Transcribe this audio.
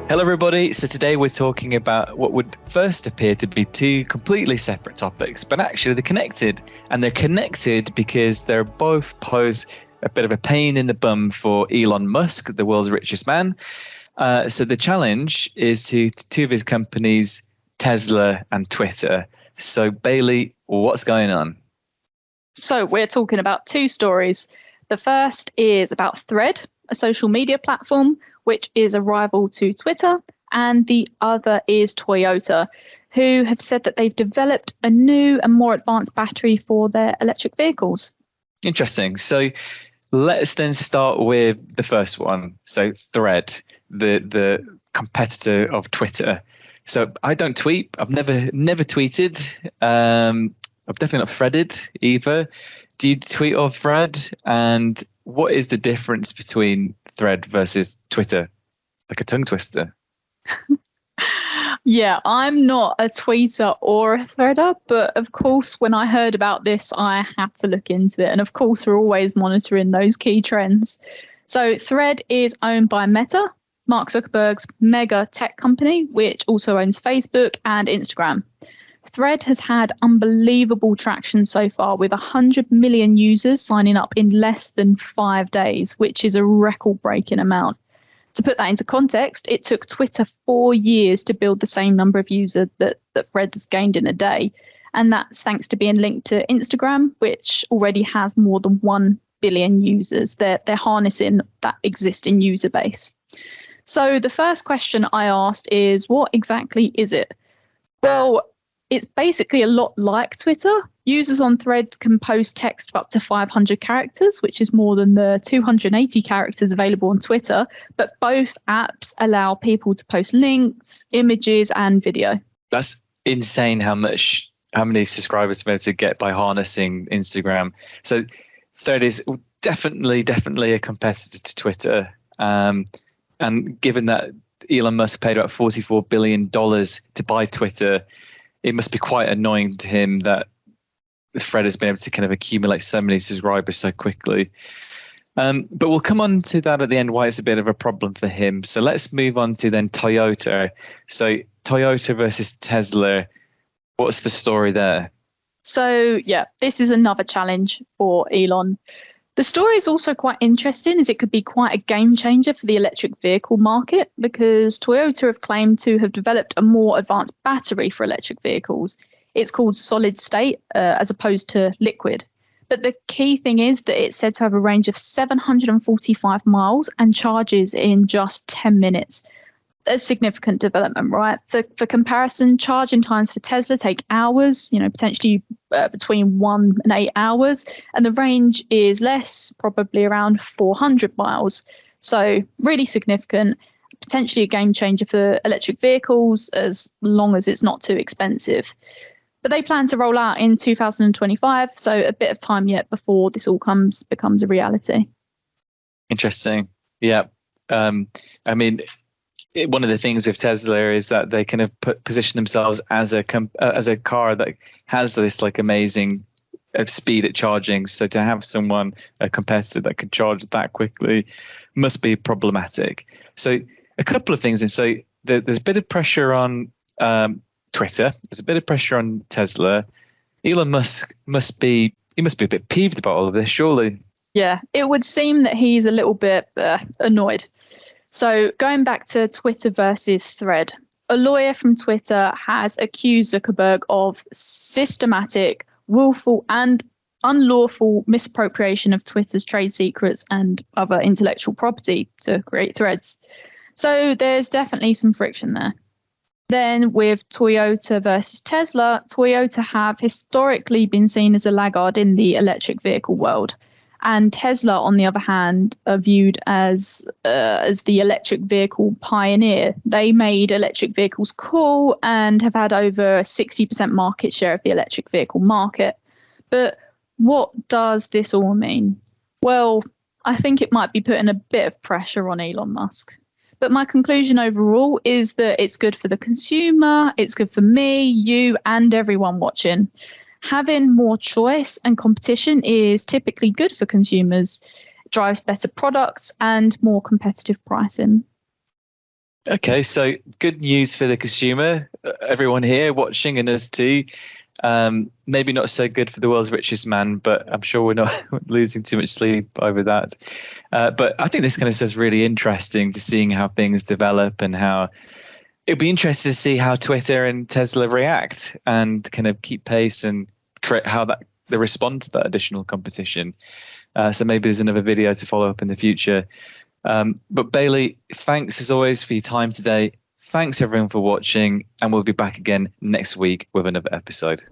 Hello everybody, so today we're talking about what would first appear to be two completely separate topics, but actually they're connected. And they're connected because they both pose a bit of a pain in the bum for Elon Musk, the world's richest man. So the challenge is to two of his companies, Tesla and Twitter. So Baylee, what's going on? So we're talking about two stories. The first is about Thread, a social media platform, which is a rival to Twitter, and the other is Toyota, who have said that they've developed a new and more advanced battery for their electric vehicles. Interesting. So let's then start with the first one. So Thread, the competitor of Twitter. So I don't tweet. I've never tweeted. I've definitely not threaded either. Do you tweet or thread? And what is the difference between Thread versus Twitter? Like a tongue twister. Yeah, I'm not a tweeter or a threader, but of course, when I heard about this, I had to look into it. And of course, we're always monitoring those key trends. So Thread is owned by Meta, Mark Zuckerberg's mega tech company, which also owns Facebook and Instagram. Thread has had unbelievable traction so far, with 100 million users signing up in less than 5 days, which is a record-breaking amount. To put that into context, it took Twitter 4 years to build the same number of users that Thread has gained in a day. And that's thanks to being linked to Instagram, which already has more than 1 billion users. They're harnessing that existing user base. So the first question I asked is, what exactly is it? Well, it's basically a lot like Twitter. Users on Threads can post text of up to 500 characters, which is more than the 280 characters available on Twitter. But both apps allow people to post links, images, and video. That's insane how many subscribers they're able to get by harnessing Instagram. So Thread is definitely a competitor to Twitter. And given that Elon Musk paid about $44 billion to buy Twitter, it must be quite annoying to him that Thread has been able to kind of accumulate so many subscribers so quickly. But we'll come on to that at the end, why it's a bit of a problem for him. So let's move on to then Toyota. So Toyota versus Tesla, what's the story there? So yeah, this is another challenge for Elon. The story is also quite interesting, as it could be quite a game changer for the electric vehicle market, because Toyota have claimed to have developed a more advanced battery for electric vehicles. It's called solid state as opposed to liquid. But the key thing is that it's said to have a range of 745 miles and charges in just 10 minutes. A significant development, right? For comparison, charging times for Tesla take hours, potentially between 1 and 8 hours, and the range is less, probably around 400 miles. So really significant, potentially a game changer for electric vehicles, as long as it's not too expensive. But they plan to roll out in 2025, so a bit of time yet before this all becomes a reality. Interesting. Yeah. One of the things with Tesla is that they kind of position themselves as a car that has this like amazing speed at charging. So to have a competitor that can charge that quickly must be problematic. So a couple of things. And so there's a bit of pressure on Twitter. There's a bit of pressure on Tesla. Elon Musk must be a bit peeved about all of this, surely. Yeah, it would seem that he's a little bit annoyed. So going back to Twitter versus Thread, a lawyer from Twitter has accused Zuckerberg of systematic, willful and unlawful misappropriation of Twitter's trade secrets and other intellectual property to create threads. So there's definitely some friction there. Then with Toyota versus Tesla, Toyota have historically been seen as a laggard in the electric vehicle world. And Tesla, on the other hand, are viewed as the electric vehicle pioneer. They made electric vehicles cool and have had over 60% market share of the electric vehicle market. But what does this all mean? Well, I think it might be putting a bit of pressure on Elon Musk. But my conclusion overall is that it's good for the consumer, it's good for me, you, and everyone watching. Having more choice and competition is typically good for consumers. It drives better products and more competitive pricing. Okay, so good news for the consumer, everyone here watching and us too. Maybe not so good for the world's richest man, but I'm sure we're not losing too much sleep over that. But I think this kind of stuff's really interesting to seeing how things develop and how it'd be interesting to see how Twitter and Tesla react and kind of keep pace and create how that they respond to that additional competition. So maybe there's another video to follow up in the future. But Baylee, thanks as always for your time today. Thanks everyone for watching, and we'll be back again next week with another episode.